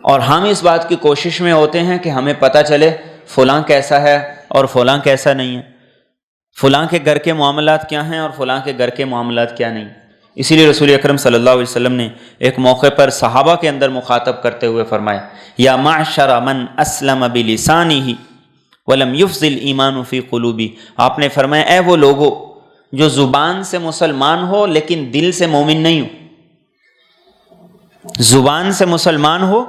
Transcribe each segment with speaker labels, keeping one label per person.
Speaker 1: اور ہم اس بات کی کوشش میں ہوتے ہیں کہ ہمیں پتہ چلے فلاں کیسا ہے اور فلاں کیسا نہیں ہے، فلاں کے گھر کے معاملات کیا ہیں اور فلاں کے گھر کے معاملات کیا نہیں۔ اسی لیے رسول اکرم صلی اللہ علیہ وسلم نے ایک موقع پر صحابہ کے اندر مخاطب کرتے ہوئے فرمایا، یا معشر من اسلم بلسانہ ولم یفض الایمان فی قلوبی، آپ نے فرمایا اے وہ لوگو جو زبان سے مسلمان ہو لیکن دل سے مومن نہیں ہو، زبان سے مسلمان ہو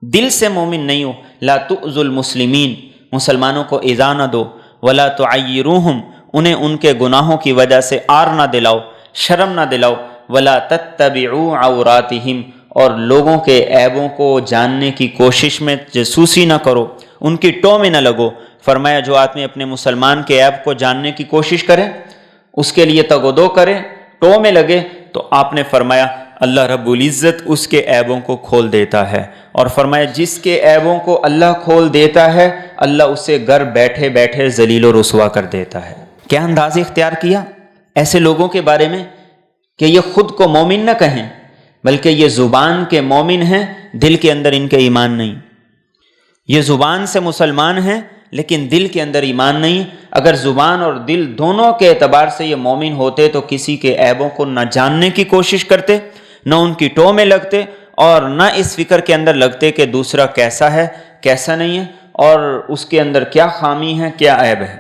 Speaker 1: دل سے مومن نہیں ہو، لا تؤذوا المسلمین، مسلمانوں کو ایذا نہ دو، ولا تعیروہم، انہیں ان کے گناہوں کی وجہ سے آر نہ دلاؤ، شرم نہ دلاؤ، ولا تتبعوا عوراتہم، اور لوگوں کے عیبوں کو جاننے کی کوشش میں جاسوسی نہ کرو، ان کی ٹو میں نہ لگو۔ فرمایا جو آدمی اپنے مسلمان کے عیب کو جاننے کی کوشش کرے، اس کے لیے تگ و دو کرے، ٹو میں لگے، تو آپ نے فرمایا اللہ رب العزت اس کے عیبوں کو کھول دیتا ہے، اور فرمایا جس کے عیبوں کو اللہ کھول دیتا ہے اللہ اسے گھر بیٹھے بیٹھے ذلیل و رسوا کر دیتا ہے۔ کیا انداز اختیار کیا ایسے لوگوں کے بارے میں کہ یہ خود کو مومن نہ کہیں بلکہ یہ زبان کے مومن ہیں، دل کے اندر ان کے ایمان نہیں، یہ زبان سے مسلمان ہیں لیکن دل کے اندر ایمان نہیں۔ اگر زبان اور دل دونوں کے اعتبار سے یہ مومن ہوتے تو کسی کے عیبوں کو نہ جاننے کی کوشش کرتے، نہ ان کی ٹو میں لگتے، اور نہ اس فکر کے اندر لگتے کہ دوسرا کیسا ہے کیسا نہیں ہے اور اس کے اندر کیا خامی ہے کیا عیب ہے۔